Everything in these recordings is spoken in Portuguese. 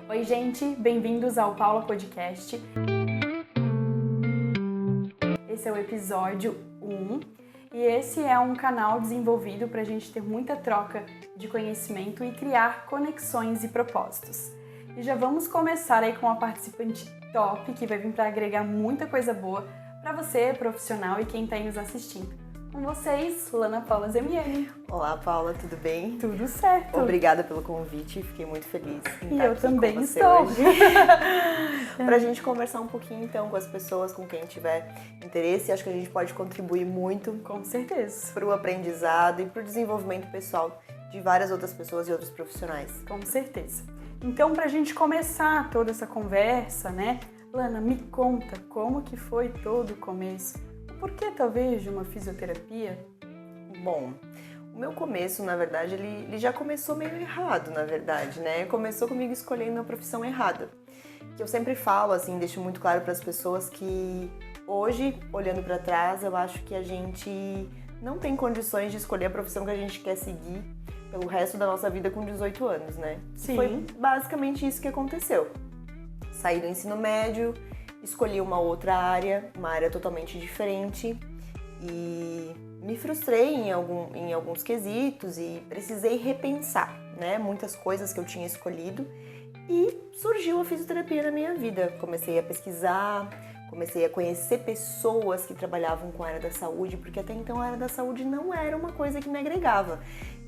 Oi, gente, bem-vindos ao Paula Podcast. Esse é o episódio 1 e esse é um canal desenvolvido para a gente ter muita troca de conhecimento e criar conexões e propósitos. E já vamos começar aí com uma participante top que vai vir para agregar muita coisa boa para você, profissional e quem está aí nos assistindo. Com vocês, Lana Paula Zemiani. Olá, Paula, tudo bem? Tudo certo. Obrigada pelo convite, fiquei muito feliz em E estar eu aqui também com você estou. hoje. Pra gente conversar um pouquinho, então, com as pessoas, com quem tiver interesse. Acho que a gente pode contribuir muito Com certeza. para o aprendizado e para o desenvolvimento pessoal de várias outras pessoas e outros profissionais. Com certeza. Então, pra gente começar toda essa conversa, né? Lana, me conta como que foi todo o começo. Por que talvez de uma fisioterapia? Bom, o meu começo, na verdade, ele já começou meio errado, na verdade, né? Começou comigo escolhendo a profissão errada. Que eu sempre falo, assim, deixo muito claro para as pessoas que hoje, olhando para trás, eu acho que a gente não tem condições de escolher a profissão que a gente quer seguir pelo resto da nossa vida com 18 anos, né? Sim. E foi basicamente isso que aconteceu. Saí do ensino médio, escolhi uma outra área, uma área totalmente diferente e me frustrei em alguns quesitos e precisei repensar, né, muitas coisas que eu tinha escolhido e surgiu a fisioterapia na minha vida. Comecei a pesquisar, comecei a conhecer pessoas que trabalhavam com a área da saúde, porque até então a área da saúde não era uma coisa que me agregava.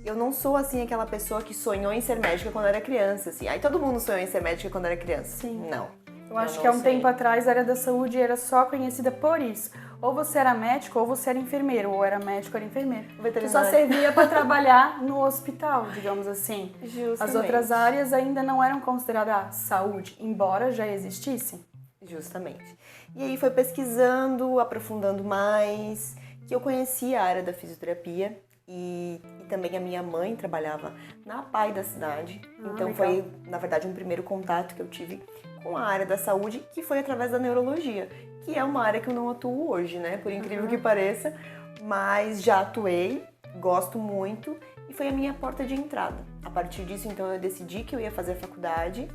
Eu não sou, assim, aquela pessoa que sonhou em ser médica quando era criança, assim. Aí todo mundo sonhou em ser médica quando era criança. Sim. Não. Eu acho que há um tempo atrás a área da saúde era só conhecida por isso. Ou você era médico ou você era enfermeiro, ou era médico ou era enfermeiro. Que só servia para trabalhar no hospital, digamos assim. Justamente. As outras áreas ainda não eram consideradas saúde, embora já existissem. Justamente. E aí foi pesquisando, aprofundando mais, que eu conheci a área da fisioterapia e também a minha mãe trabalhava na PAI da cidade. Então legal. foi, na verdade, um primeiro contato que eu tive com a área da saúde, que foi através da neurologia, que é uma área que eu não atuo hoje, né? Por incrível que pareça, mas já atuei, gosto muito e foi a minha porta de entrada. A partir disso, então, eu decidi que eu ia fazer a faculdade,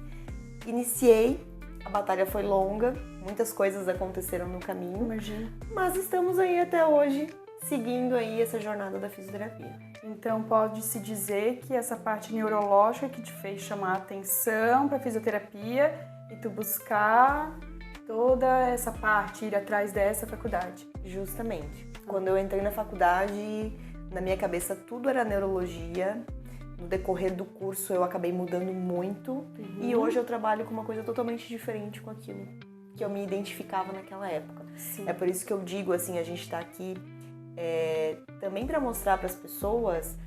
iniciei, a batalha foi longa, muitas coisas aconteceram no caminho, Imagina. mas estamos aí até hoje, seguindo aí essa jornada da fisioterapia. Então pode-se dizer que essa parte neurológica que te fez chamar a atenção para fisioterapia e tu buscar toda essa parte, ir atrás dessa faculdade. Justamente. Quando eu entrei na faculdade, na minha cabeça tudo era neurologia. No decorrer do curso eu acabei mudando muito e hoje eu trabalho com uma coisa totalmente diferente com aquilo que eu me identificava naquela época. Sim. É por isso que eu digo, assim, a gente está aqui também para mostrar para as pessoas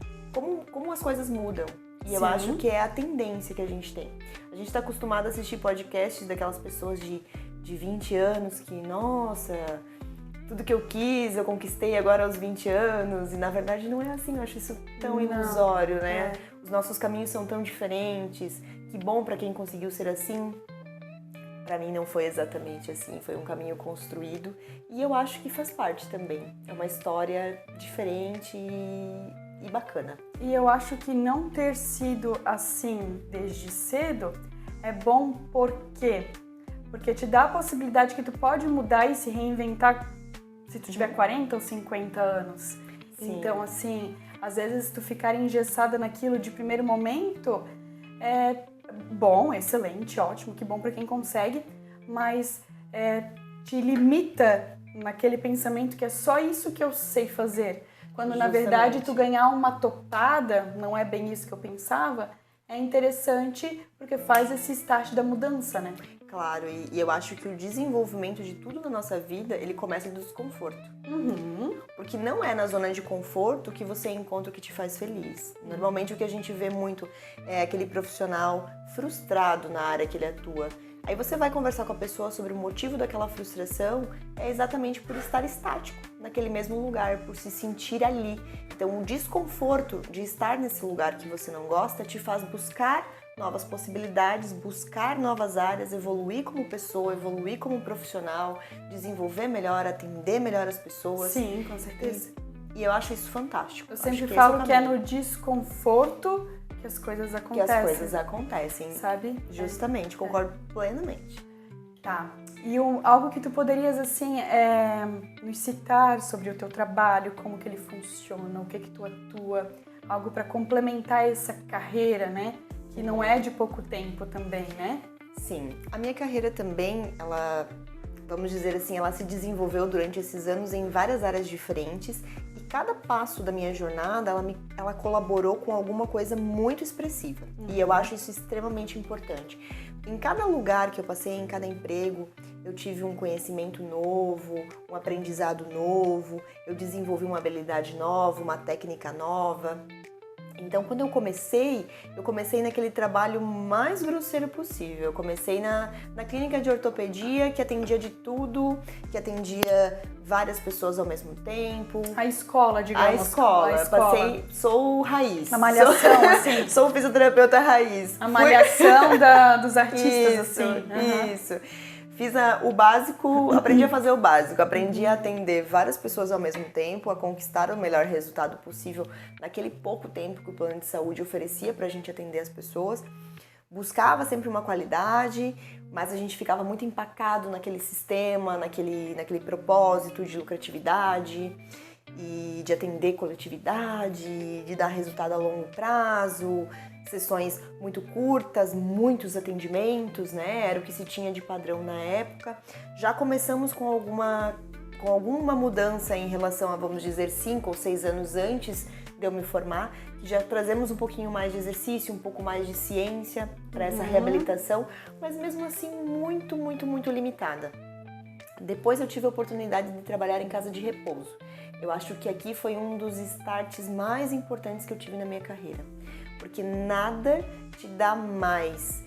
como as coisas mudam. E eu acho que é a tendência que a gente tem. A gente está acostumado a assistir podcasts daquelas pessoas de 20 anos que, nossa, tudo que eu quis, eu conquistei agora aos 20 anos. E na verdade não é assim, eu acho isso tão ilusório, né? Os nossos caminhos são tão diferentes. Que bom para quem conseguiu ser assim. Para mim não foi exatamente assim, foi um caminho construído. E eu acho que faz parte também. É uma história diferente e bacana. E eu acho que não ter sido assim desde cedo é bom por quê? Porque te dá a possibilidade que tu pode mudar e se reinventar se tu tiver 40 ou 50 anos. Sim. Então, assim, às vezes tu ficar engessada naquilo de primeiro momento é bom, excelente, ótimo, que bom pra quem consegue, mas te limita naquele pensamento que é só isso que eu sei fazer. Quando, na verdade, tu ganhar uma topada, não é bem isso que eu pensava, é interessante porque faz esse start da mudança, né? Claro, e eu acho que o desenvolvimento de tudo na nossa vida, ele começa do desconforto. Porque não é na zona de conforto que você encontra o que te faz feliz. Normalmente o que a gente vê muito é aquele profissional frustrado na área que ele atua. Aí você vai conversar com a pessoa sobre o motivo daquela frustração, é exatamente por estar estático naquele mesmo lugar, por se sentir ali. Então o desconforto de estar nesse lugar que você não gosta te faz buscar novas possibilidades, buscar novas áreas, evoluir como pessoa, evoluir como profissional, desenvolver melhor, atender melhor as pessoas. Sim, com certeza. E eu acho isso fantástico. Eu sempre falo que é no desconforto que as coisas acontecem. Que as coisas acontecem. Sabe? Justamente, concordo plenamente. Tá. E algo que tu poderias, assim, nos citar sobre o teu trabalho, como que ele funciona, o que tu atua, algo para complementar essa carreira, né? Que não é de pouco tempo também, né? Sim. A minha carreira também, ela, vamos dizer assim, ela se desenvolveu durante esses anos em várias áreas diferentes e cada passo da minha jornada, ela colaborou com alguma coisa muito expressiva. E eu acho isso extremamente importante. Em cada lugar que eu passei, em cada emprego, eu tive um conhecimento novo, um aprendizado novo, eu desenvolvi uma habilidade nova, uma técnica nova. Então, quando eu comecei naquele trabalho mais grosseiro possível. Eu comecei na clínica de ortopedia, que atendia de tudo, que atendia várias pessoas ao mesmo tempo. A escola, digamos. A escola. Sou raiz. A malhação, assim. Sou fisioterapeuta raiz. A malhação dos artistas, isso, assim. Isso. Fiz o básico, aprendi a fazer o básico, aprendi a atender várias pessoas ao mesmo tempo, a conquistar o melhor resultado possível naquele pouco tempo que o plano de saúde oferecia pra gente atender as pessoas. Buscava sempre uma qualidade, mas a gente ficava muito empacado naquele sistema, naquele propósito de lucratividade e de atender coletividade, de dar resultado a longo prazo, sessões muito curtas, muitos atendimentos, né? Era o que se tinha de padrão na época. Já começamos com alguma mudança em relação a, vamos dizer, 5 ou 6 anos antes de eu me formar, já trazemos um pouquinho mais de exercício, um pouco mais de ciência para essa reabilitação, mas mesmo assim muito, muito, muito limitada. Depois eu tive a oportunidade de trabalhar em casa de repouso. Eu acho que aqui foi um dos starts mais importantes que eu tive na minha carreira. Porque nada te dá mais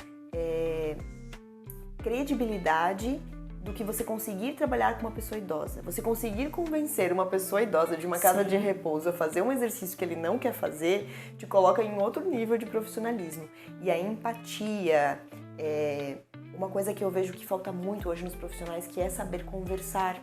credibilidade do que você conseguir trabalhar com uma pessoa idosa. Você conseguir convencer uma pessoa idosa de uma casa de repouso a fazer um exercício que ele não quer fazer, te coloca em outro nível de profissionalismo. E a empatia é uma coisa que eu vejo que falta muito hoje nos profissionais, que é saber conversar,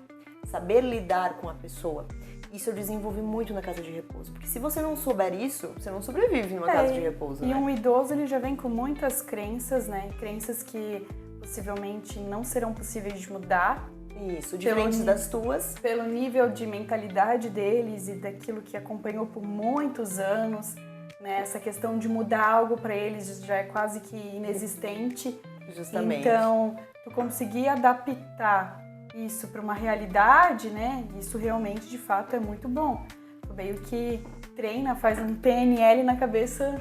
saber lidar com a pessoa. Isso eu desenvolvi muito na casa de repouso, porque se você não souber isso, você não sobrevive numa casa de repouso, né? E um idoso, ele já vem com muitas crenças, né? Crenças que possivelmente não serão possíveis de mudar. Isso, diferentes das tuas. Pelo nível de mentalidade deles e daquilo que acompanhou por muitos anos, né? Essa questão de mudar algo para eles já é quase que inexistente. Justamente. Então, tu conseguir adaptar isso para uma realidade, né? Isso realmente, de fato, é muito bom. Tu meio que treina, faz um PNL na cabeça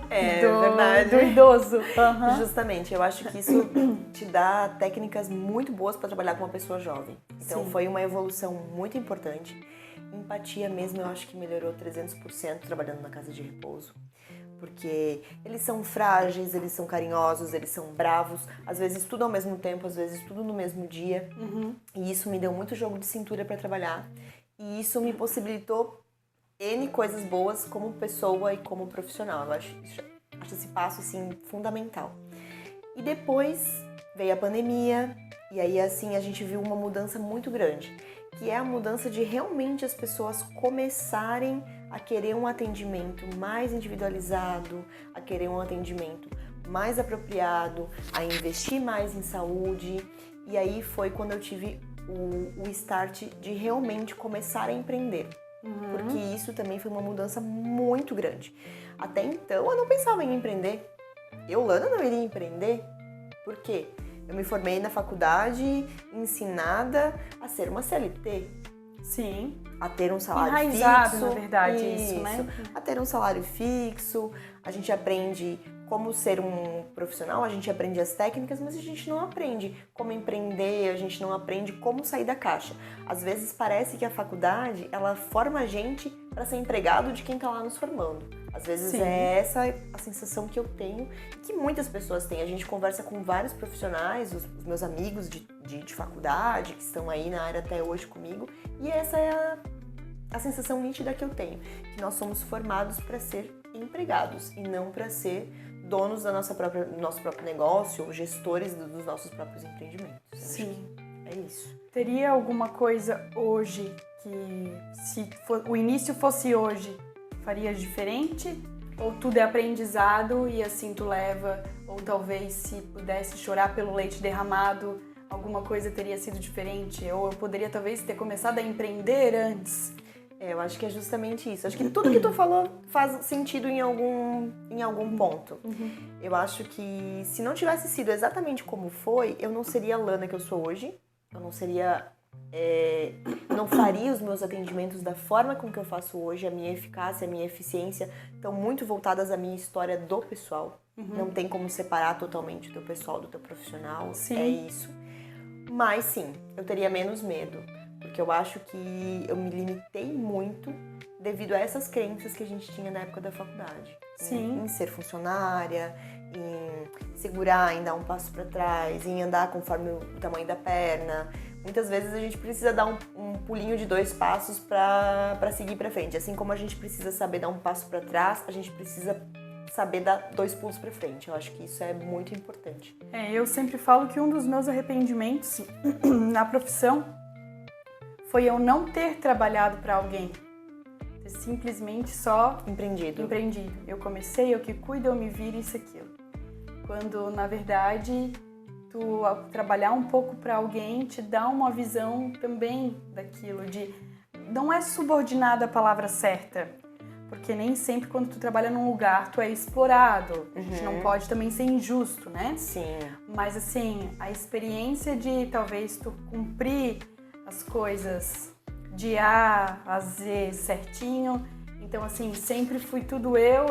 do idoso. Uhum. Justamente, eu acho que isso te dá técnicas muito boas para trabalhar com uma pessoa jovem. Então, foi uma evolução muito importante. Empatia mesmo, eu acho que melhorou 300% trabalhando na casa de repouso. Porque eles são frágeis, eles são carinhosos, eles são bravos, às vezes tudo ao mesmo tempo, às vezes tudo no mesmo dia. E isso me deu muito jogo de cintura para trabalhar. E isso me possibilitou N coisas boas como pessoa e como profissional. Eu acho esse passo assim fundamental. E depois veio a pandemia e aí assim a gente viu uma mudança muito grande, que é a mudança de realmente as pessoas começarem a querer um atendimento mais individualizado, a querer um atendimento mais apropriado, a investir mais em saúde. E aí foi quando eu tive o start de realmente começar a empreender. Porque isso também foi uma mudança muito grande. Até então eu não pensava em empreender. Eu, Lana, não iria empreender. Por quê? Eu me formei na faculdade ensinada a ser uma CLT. Sim. A ter um salário enraizado, fixo. na verdade, isso, né? A ter um salário fixo, a gente aprende como ser um profissional, a gente aprende as técnicas, mas a gente não aprende como empreender, a gente não aprende como sair da caixa. Às vezes parece que a faculdade, ela forma a gente para ser empregado de quem está lá nos formando. Às vezes é essa a sensação que eu tenho, que muitas pessoas têm. A gente conversa com vários profissionais, os meus amigos de faculdade, que estão aí na área até hoje comigo, e essa é a sensação nítida que eu tenho, que nós somos formados para ser empregados e não para ser donos do nosso próprio negócio ou gestores dos nossos próprios empreendimentos. Sim. É isso. Teria alguma coisa hoje que, se o início fosse hoje, faria diferente? ou tudo é aprendizado e assim tu leva, ou talvez se pudesse chorar pelo leite derramado, alguma coisa teria sido diferente, ou eu poderia talvez ter começado a empreender antes. Eu acho que é justamente isso. Acho que tudo que tu falou faz sentido em algum ponto. Eu acho que se não tivesse sido exatamente como foi, eu não seria a Lana que eu sou hoje. Eu não seria... não faria os meus atendimentos da forma com que eu faço hoje. A minha eficácia, a minha eficiência estão muito voltadas à minha história do pessoal. Não tem como separar totalmente o teu pessoal do teu profissional. Sim. É isso. Mas sim, eu teria menos medo. Porque eu acho que eu me limitei muito devido a essas crenças que a gente tinha na época da faculdade. Sim. Em ser funcionária, em segurar, em dar um passo para trás, em andar conforme o tamanho da perna. Muitas vezes a gente precisa dar um pulinho de 2 passos para seguir para frente. Assim como a gente precisa saber dar um passo para trás, a gente precisa saber dar 2 pulos para frente. Eu acho que isso é muito importante. Eu sempre falo que um dos meus arrependimentos na profissão foi eu não ter trabalhado para alguém, ter simplesmente só empreendido. Eu comecei, eu que cuido, eu me viro, isso e aquilo. Quando, na verdade, tu trabalhar um pouco para alguém te dá uma visão também daquilo, de não é subordinada a palavra certa, porque nem sempre quando tu trabalha num lugar tu é explorado, a gente não pode também ser injusto, né? Sim. Mas assim, a experiência de talvez tu cumprir as coisas de A a Z certinho. Então, assim, sempre fui tudo eu,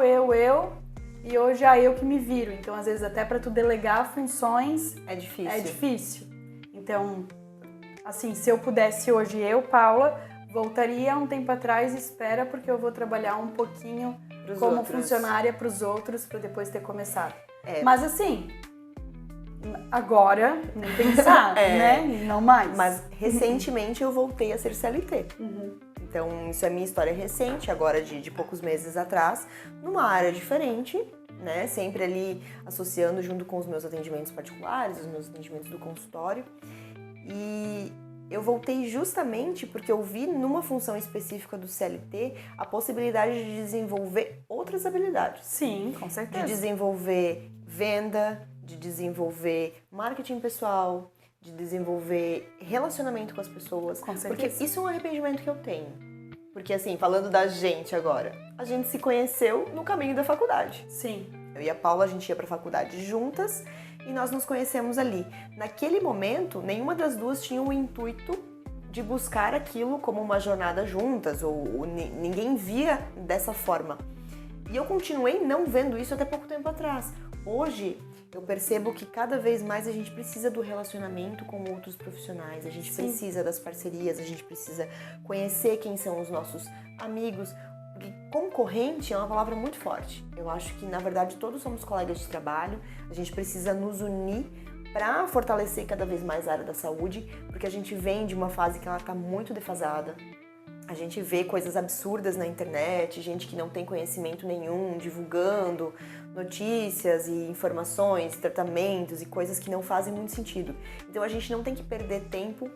e hoje é eu que me viro. Então, às vezes, até para tu delegar funções... É difícil. Então, assim, se eu pudesse hoje, Paula, voltaria um tempo atrás e espera, porque eu vou trabalhar um pouquinho como funcionária para os outros, para depois ter começado. Mas, assim... Agora, nem pensar, né? Não mais. Mas recentemente eu voltei a ser CLT. Então, isso é minha história recente, agora de poucos meses atrás, numa área diferente, né? Sempre ali associando junto com os meus atendimentos particulares, os meus atendimentos do consultório. E eu voltei justamente porque eu vi numa função específica do CLT a possibilidade de desenvolver outras habilidades. Sim, com certeza. De desenvolver venda, de desenvolver marketing pessoal, de desenvolver relacionamento com as pessoas. Com certeza. Porque isso é um arrependimento que eu tenho. Porque assim, falando da gente agora, a gente se conheceu no caminho da faculdade. Sim. Eu e a Paula, a gente ia pra faculdade juntas e nós nos conhecemos ali. Naquele momento, nenhuma das duas tinha o intuito de buscar aquilo como uma jornada juntas, ou ninguém via dessa forma. E eu continuei não vendo isso até pouco tempo atrás. Hoje, eu percebo que cada vez mais a gente precisa do relacionamento com outros profissionais, a gente precisa das parcerias, a gente precisa conhecer quem são os nossos amigos, porque concorrente é uma palavra muito forte. Eu acho que, na verdade, todos somos colegas de trabalho, a gente precisa nos unir para fortalecer cada vez mais a área da saúde, porque a gente vem de uma fase que ela está muito defasada. A gente vê coisas absurdas na internet, gente que não tem conhecimento nenhum, divulgando notícias e informações, tratamentos e coisas que não fazem muito sentido. Então a gente não tem que perder tempo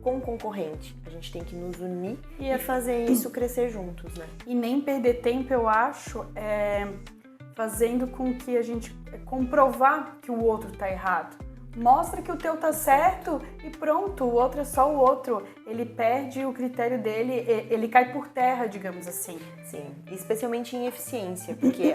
com o concorrente, a gente tem que nos unir e fazer isso crescer juntos, né? E nem perder tempo, eu acho, fazendo com que a gente comprovar que o outro tá errado. Mostra que o teu tá certo e pronto, o outro é só o outro. Ele perde o critério dele, ele cai por terra, digamos assim. Sim, especialmente em eficiência, porque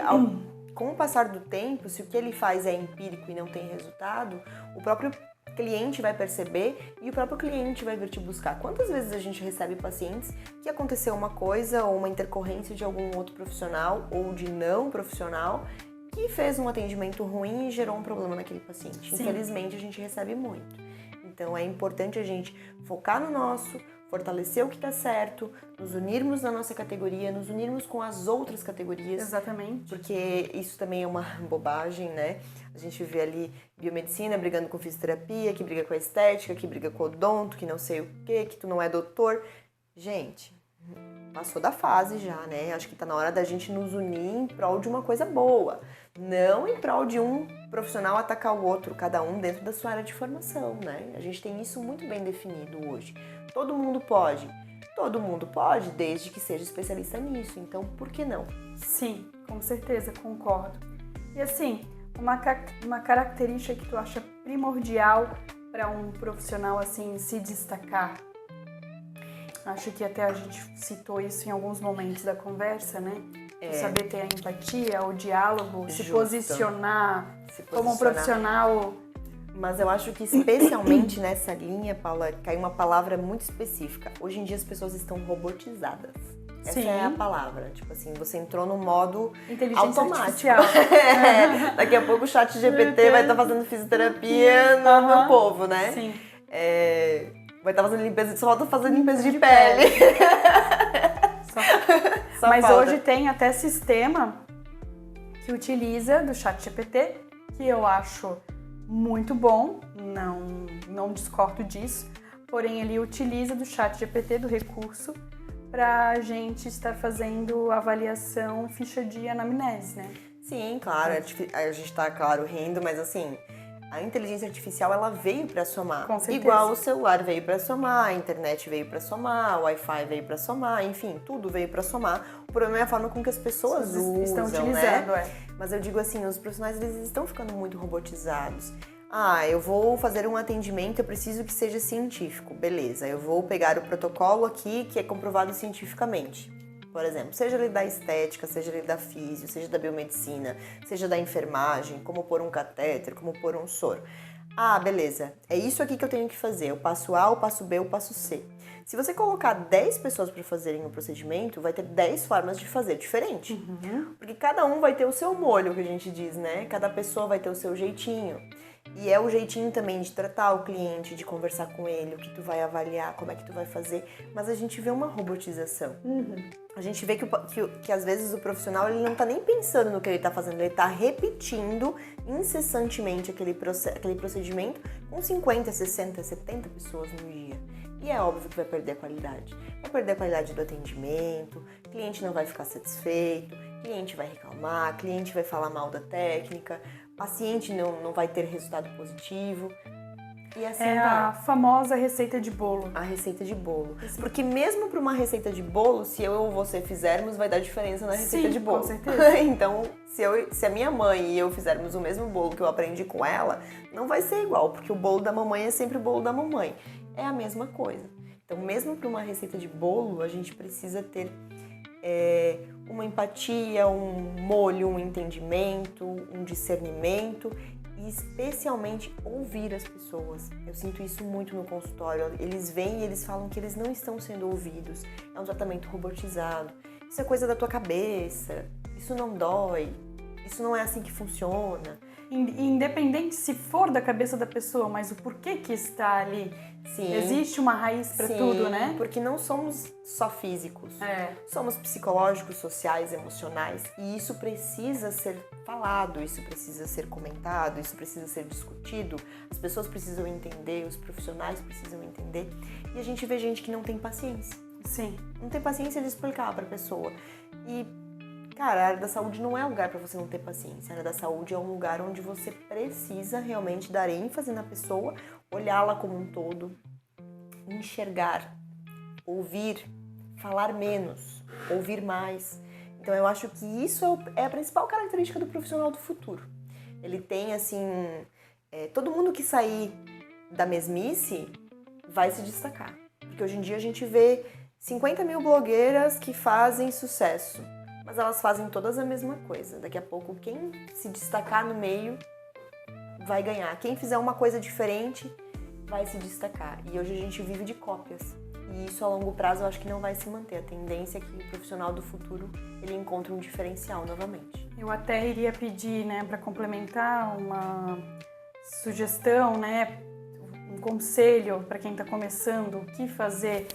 com o passar do tempo, se o que ele faz é empírico e não tem resultado, o próprio cliente vai perceber e o próprio cliente vai vir te buscar. Quantas vezes a gente recebe pacientes que aconteceu uma coisa ou uma intercorrência de algum outro profissional ou de não profissional que fez um atendimento ruim e gerou um problema naquele paciente. Sim. Infelizmente, a gente recebe muito. Então, é importante a gente focar no nosso, fortalecer o que está certo, nos unirmos na nossa categoria, nos unirmos com as outras categorias. Exatamente. Porque isso também é uma bobagem, né? A gente vê ali biomedicina brigando com fisioterapia, que briga com a estética, que briga com o odonto, que não sei o quê, que tu não é doutor. Gente, passou da fase já, né? Acho que tá na hora da gente nos unir em prol de uma coisa boa. Não em prol de um profissional atacar o outro, cada um dentro da sua área de formação, né? A gente tem isso muito bem definido hoje. Todo mundo pode, desde que seja especialista nisso. Então, por que não? Sim, Com certeza, concordo. E assim, uma característica que tu acha primordial para um profissional assim se destacar? Acho que até a gente citou isso em alguns momentos da conversa, né? Saber ter a empatia, o diálogo, se posicionar como um profissional. Mas eu acho que especialmente nessa linha, Paula, caiu uma palavra muito específica. Hoje em dia as pessoas estão robotizadas. Essa é a palavra. Tipo assim, você entrou no modo inteligência automático. artificial. Daqui a pouco o ChatGPT vai estar fazendo fisioterapia no povo, né? Sim. Vai estar fazendo limpeza, só falta fazer limpeza de pele. Só Mas falta. hoje tem até sistema que utiliza do ChatGPT, que eu acho muito bom, não discordo disso, porém ele utiliza do ChatGPT, do recurso, para a gente estar fazendo avaliação, ficha de anamnese, né? Sim, claro, a gente tá, claro, rindo, mas assim, a inteligência artificial, ela veio para somar. Com certeza. Igual o celular veio para somar, a internet veio para somar, o Wi-Fi veio para somar, enfim, tudo veio para somar. O problema é a forma com que as pessoas estão utilizando, né? Mas eu digo assim, os profissionais, eles estão ficando muito robotizados. Eu vou fazer um atendimento, eu preciso que seja científico. Beleza, eu vou pegar o protocolo aqui que é comprovado cientificamente. Por exemplo, seja ele da estética, seja ele da físio, seja da biomedicina, seja da enfermagem, como pôr um catéter, como pôr um soro. Beleza, é isso aqui que eu tenho que fazer, o passo A, o passo B, o passo C. Se você colocar 10 pessoas para fazerem o procedimento, vai ter 10 formas de fazer diferente. Porque cada um vai ter o seu molho, que a gente diz, né? Cada pessoa vai ter o seu jeitinho. E é o jeitinho também de tratar o cliente, de conversar com ele, o que tu vai avaliar, como é que tu vai fazer. Mas a gente vê uma robotização. A gente vê que às vezes o profissional ele não tá nem pensando no que ele tá fazendo, ele tá repetindo incessantemente aquele procedimento com 50, 60, 70 pessoas no dia. E é óbvio que vai perder a qualidade. Vai perder a qualidade do atendimento, o cliente não vai ficar satisfeito, o cliente vai reclamar, o cliente vai falar mal da técnica, o paciente não vai ter resultado positivo. E assim a famosa receita de bolo. A receita de bolo. Porque mesmo para uma receita de bolo, se eu ou você fizermos, vai dar diferença na receita de bolo. Com certeza. Então, se a minha mãe e eu fizermos o mesmo bolo que eu aprendi com ela, não vai ser igual, porque o bolo da mamãe é sempre o bolo da mamãe. É a mesma coisa. Então, mesmo para uma receita de bolo, a gente precisa ter uma empatia, um molho, um entendimento, um discernimento e especialmente ouvir as pessoas. Eu sinto isso muito no consultório. Eles vêm e eles falam que eles não estão sendo ouvidos. É um tratamento robotizado. Isso é coisa da tua cabeça. Isso não dói. Isso não é assim que funciona. Independente se for da cabeça da pessoa, mas o porquê que está ali. Sim. Existe uma raiz para tudo, né? Porque não somos só físicos. Somos psicológicos, sociais, emocionais. E isso precisa ser falado, isso precisa ser comentado, isso precisa ser discutido. As pessoas precisam entender, os profissionais precisam entender. E a gente vê gente que não tem paciência. Sim. Não tem paciência de explicar para a pessoa. E, cara, a área da saúde não é um lugar para você não ter paciência. A área da saúde é um lugar onde você precisa realmente dar ênfase na pessoa, olhá-la como um todo, enxergar, ouvir, falar menos, ouvir mais. Então eu acho que isso é a principal característica do profissional do futuro. Ele tem, assim, todo mundo que sair da mesmice vai se destacar. Porque hoje em dia a gente vê 50 mil blogueiras que fazem sucesso, mas elas fazem todas a mesma coisa. Daqui a pouco quem se destacar no meio vai ganhar. Quem fizer uma coisa diferente vai se destacar. E hoje a gente vive de cópias. E isso a longo prazo eu acho que não vai se manter. A tendência é que o profissional do futuro ele encontre um diferencial novamente. Eu até iria pedir, né, para complementar uma sugestão, né, um conselho para quem está começando, o que fazer.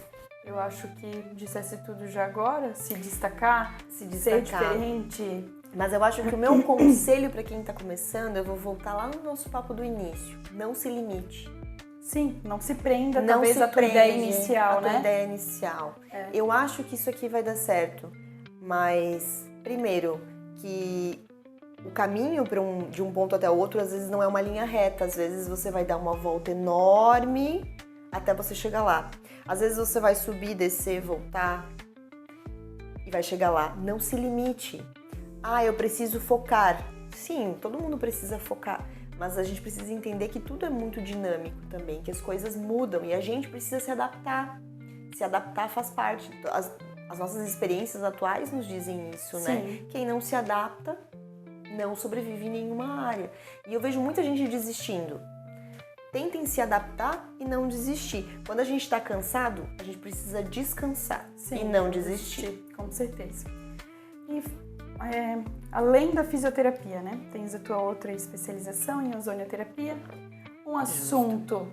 Eu acho que dissesse tudo já agora, se destacar, ser diferente. Mas eu acho que o meu conselho para quem está começando, eu vou voltar lá no nosso papo do início. Não se limite. Sim, não se prenda, talvez, a tua ideia inicial, né? A tua ideia inicial. Eu acho que isso aqui vai dar certo, mas, primeiro, que o caminho de um ponto até o outro, às vezes, não é uma linha reta. Às vezes, você vai dar uma volta enorme até você chegar lá. Às vezes, você vai subir, descer, voltar e vai chegar lá. Não se limite. eu preciso focar. Sim, todo mundo precisa focar, mas a gente precisa entender que tudo é muito dinâmico também, que as coisas mudam e a gente precisa se adaptar. Se adaptar faz parte. As nossas experiências atuais nos dizem isso, Sim. né? Quem não se adapta não sobrevive em nenhuma área. E eu vejo muita gente desistindo. Tentem se adaptar e não desistir. Quando a gente está cansado, a gente precisa descansar. Sim, e não desistir. Com certeza. E além da fisioterapia, né? Tens a tua outra especialização em ozonioterapia. Um assunto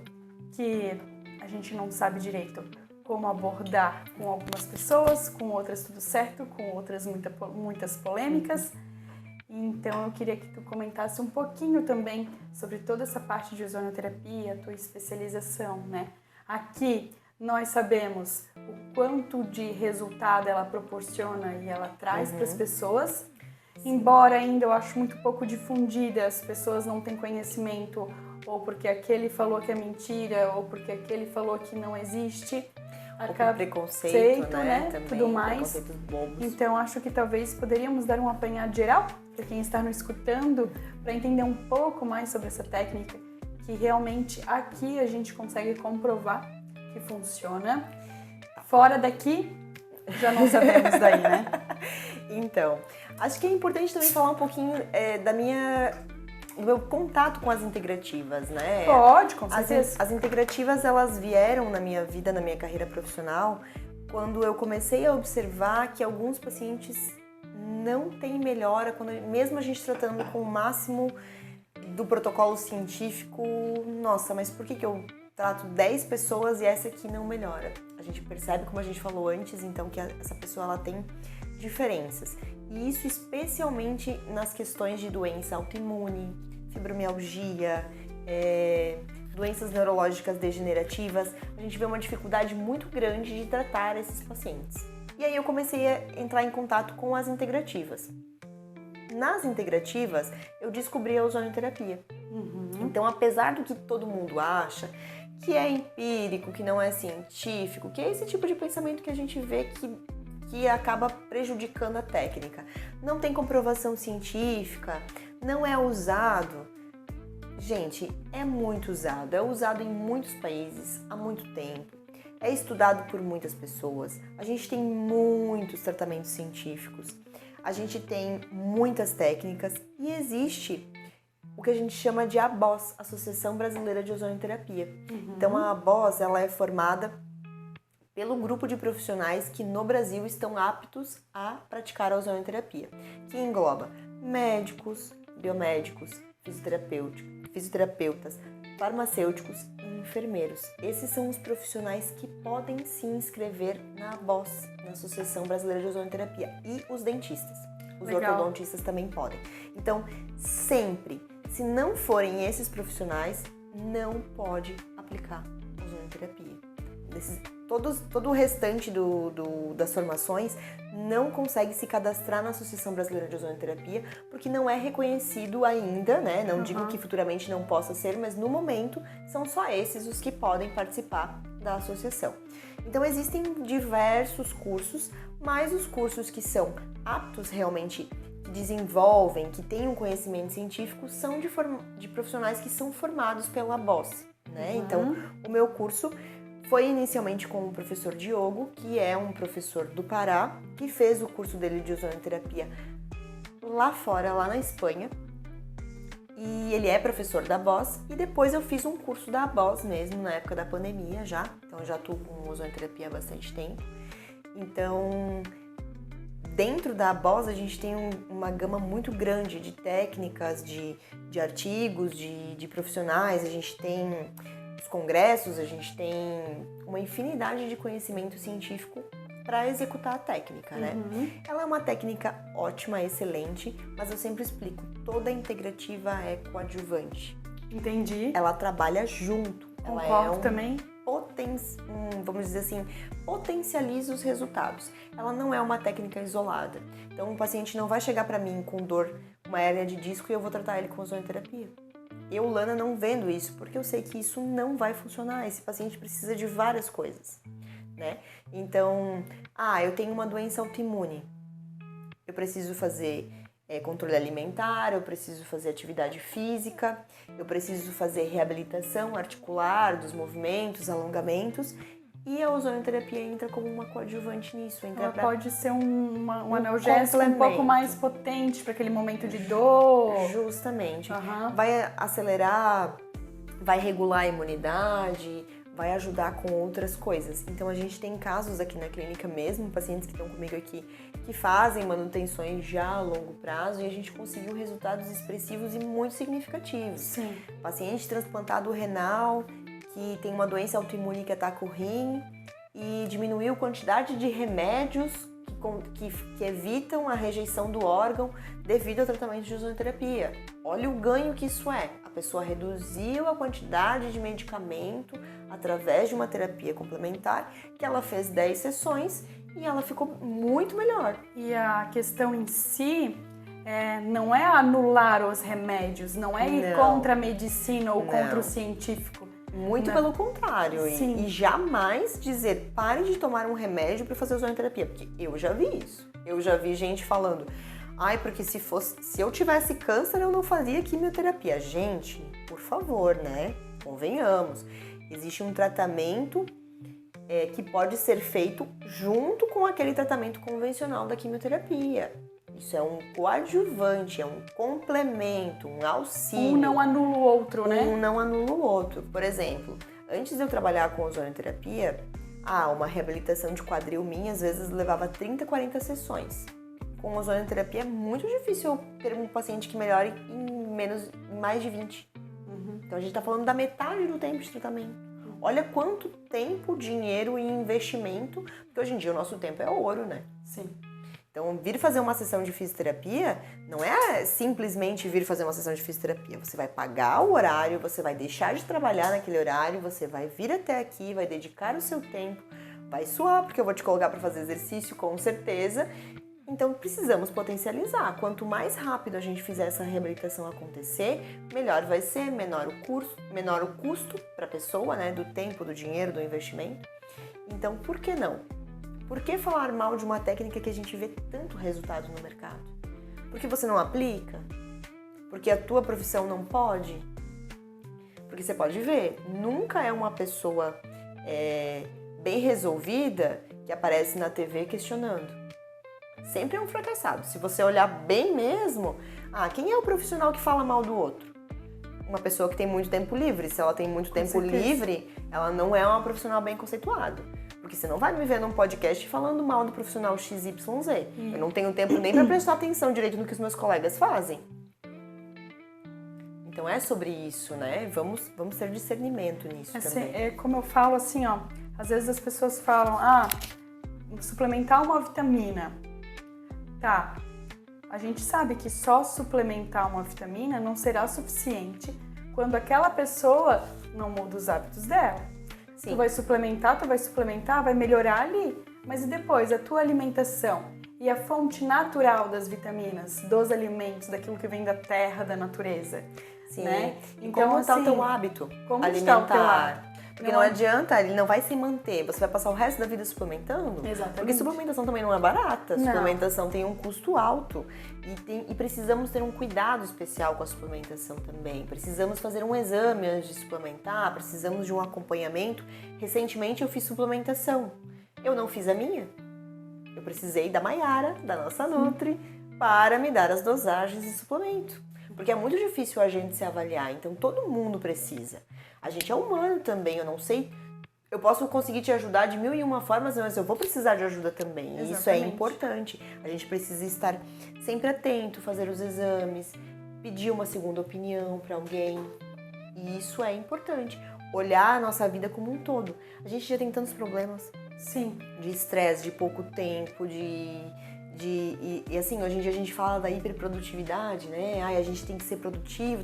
que a gente não sabe direito como abordar com algumas pessoas, com outras tudo certo, com outras muitas polêmicas. Então eu queria que tu comentasse um pouquinho também sobre toda essa parte de ozonioterapia, tua especialização, né? Aqui nós sabemos o quanto de resultado ela proporciona e ela traz para as pessoas, embora ainda eu acho muito pouco difundida, as pessoas não têm conhecimento, ou porque aquele falou que é mentira, ou porque aquele falou que não existe. Acaba preconceito, né? Também, tudo mais. Preconceitos bobos. Então acho que talvez poderíamos dar um apanhado geral para quem está nos escutando, para entender um pouco mais sobre essa técnica, que realmente aqui a gente consegue comprovar que funciona. Fora daqui, já não sabemos daí, né? Então, acho que é importante também falar um pouquinho do meu contato com as integrativas, né? Pode, com certeza. As integrativas, elas vieram na minha vida, na minha carreira profissional, quando eu comecei a observar que alguns pacientes não têm melhora, mesmo a gente tratando com o máximo do protocolo científico, nossa, mas por que eu trato 10 pessoas e essa aqui não melhora? A gente percebe, como a gente falou antes, então, que essa pessoa ela tem diferenças. E isso especialmente nas questões de doença autoimune, fibromialgia, doenças neurológicas degenerativas, a gente vê uma dificuldade muito grande de tratar esses pacientes. E aí eu comecei a entrar em contato com as integrativas. Nas integrativas, eu descobri a ozonioterapia. Então, apesar do que todo mundo acha, que é empírico, que não é científico, que é esse tipo de pensamento que a gente vê que acaba prejudicando a técnica. Não tem comprovação científica, não é usado. Gente, é muito usado, é usado em muitos países há muito tempo, é estudado por muitas pessoas, a gente tem muitos tratamentos científicos, a gente tem muitas técnicas e existe o que a gente chama de ABOS, Associação Brasileira de Ozonioterapia. Então a ABOS ela é formada pelo grupo de profissionais que no Brasil estão aptos a praticar a ozonioterapia, que engloba médicos, biomédicos, fisioterapeutas, farmacêuticos e enfermeiros. Esses são os profissionais que podem se inscrever na ABOS, na Associação Brasileira de Ozonioterapia, e os dentistas. Os ortodontistas também podem. Então, sempre, se não forem esses profissionais, não pode aplicar ozonioterapia. Todo o restante das formações não consegue se cadastrar na Associação Brasileira de Ozonioterapia porque não é reconhecido ainda, né? Não digo que futuramente não possa ser, mas no momento são só esses os que podem participar da associação. Então existem diversos cursos, mas os cursos que são aptos realmente, que desenvolvem, que têm um conhecimento científico, são de profissionais que são formados pela ABOS, né? Então o meu curso foi inicialmente com o professor Diogo, que é um professor do Pará, que fez o curso dele de ozonioterapia lá fora, lá na Espanha. E ele é professor da ABOS. E depois eu fiz um curso da ABOS mesmo, na época da pandemia já. Então eu já estou com ozonioterapia há bastante tempo. Então, dentro da ABOS a gente tem uma gama muito grande de técnicas, de artigos, de profissionais. A gente tem os congressos, a gente tem uma infinidade de conhecimento científico para executar a técnica, né? Ela é uma técnica ótima, excelente, mas eu sempre explico, toda integrativa é coadjuvante. Entendi. Ela trabalha junto. Concordo também. Vamos dizer assim, potencializa os resultados. Ela não é uma técnica isolada. Então, o paciente não vai chegar para mim com dor, uma hérnia de disco, e eu vou tratar ele com ozonioterapia. Eu, Lana, não vendo isso, porque eu sei que isso não vai funcionar. Esse paciente precisa de várias coisas, né? Então, eu tenho uma doença autoimune. Eu preciso fazer controle alimentar, eu preciso fazer atividade física, eu preciso fazer reabilitação articular dos movimentos, alongamentos. E a ozonoterapia entra como uma coadjuvante nisso. Ela pode ser um analgésico um pouco mais potente para aquele momento de dor. Justamente. Vai acelerar, vai regular a imunidade, vai ajudar com outras coisas. Então a gente tem casos aqui na clínica mesmo, pacientes que estão comigo aqui, que fazem manutenções já a longo prazo e a gente conseguiu resultados expressivos e muito significativos. Sim. Paciente transplantado renal, que tem uma doença autoimune que ataca o rim e diminuiu a quantidade de remédios que evitam a rejeição do órgão devido ao tratamento de ozonoterapia. Olha o ganho que isso é. A pessoa reduziu a quantidade de medicamento através de uma terapia complementar, que ela fez 10 sessões e ela ficou muito melhor. E a questão em si não é anular os remédios, não é ir contra a medicina ou contra o científico. Muito pelo contrário. E jamais dizer, pare de tomar um remédio para fazer ozonoterapia, porque eu já vi isso. Eu já vi gente falando, porque se eu tivesse câncer eu não fazia quimioterapia. Gente, por favor, né? Convenhamos. Existe um tratamento que pode ser feito junto com aquele tratamento convencional da quimioterapia. Isso é um coadjuvante, é um complemento, um auxílio. Um não anula o outro, né? Um não anula o outro. Por exemplo, antes de eu trabalhar com ozonoterapia, uma reabilitação de quadril minha às vezes levava 30, 40 sessões. Com ozonoterapia é muito difícil eu ter um paciente que melhore em mais de 20. Então a gente está falando da metade do tempo de tratamento. Olha quanto tempo, dinheiro e investimento, porque hoje em dia o nosso tempo é ouro, né? Sim. Então, vir fazer uma sessão de fisioterapia não é simplesmente vir fazer uma sessão de fisioterapia. Você vai pagar o horário, você vai deixar de trabalhar naquele horário, você vai vir até aqui, vai dedicar o seu tempo, vai suar, porque eu vou te colocar para fazer exercício, com certeza. Então, precisamos potencializar. Quanto mais rápido a gente fizer essa reabilitação acontecer, melhor vai ser, menor o custo para a pessoa, né, do tempo, do dinheiro, do investimento. Então, por que não? Por que falar mal de uma técnica que a gente vê tanto resultado no mercado? Porque você não aplica? Porque a tua profissão não pode? Porque você pode ver, nunca é uma pessoa bem resolvida que aparece na TV questionando. Sempre é um fracassado. Se você olhar bem mesmo, quem é o profissional que fala mal do outro? Uma pessoa que tem muito tempo livre. Se ela tem muito tempo livre, ela não é uma profissional bem conceituada. Porque você não vai me ver num podcast falando mal do profissional XYZ. Eu não tenho tempo nem para prestar atenção direito no que os meus colegas fazem. Então é sobre isso, né? Vamos ter discernimento nisso também. É como eu falo assim, às vezes as pessoas falam, suplementar uma vitamina. Tá, a gente sabe que só suplementar uma vitamina não será suficiente quando aquela pessoa não muda os hábitos dela. Sim. Tu vai suplementar, vai melhorar ali, mas e depois a tua alimentação e a fonte natural das vitaminas, dos alimentos, daquilo que vem da terra, da natureza. Sim. Né? Então, como está o teu hábito alimentar? Porque não adianta, ele não vai se manter. Você vai passar o resto da vida suplementando? Exatamente. Porque suplementação também não é barata. Não. Suplementação tem um custo alto. E precisamos ter um cuidado especial com a suplementação também. Precisamos fazer um exame antes de suplementar, precisamos de um acompanhamento. Recentemente eu fiz suplementação. Eu não fiz a minha. Eu precisei da Maiara, da nossa Nutri, para me dar as dosagens de suplemento. Porque é muito difícil a gente se avaliar, então todo mundo precisa. A gente é humano também, eu não sei, eu posso conseguir te ajudar de 1001 formas, mas eu vou precisar de ajuda também. E isso é importante. A gente precisa estar sempre atento, fazer os exames, pedir uma segunda opinião para alguém. E isso é importante. Olhar a nossa vida como um todo. A gente já tem tantos problemas. Sim. De estresse, de pouco tempo, e assim, hoje em dia a gente fala da hiperprodutividade, né? A gente tem que ser produtivo,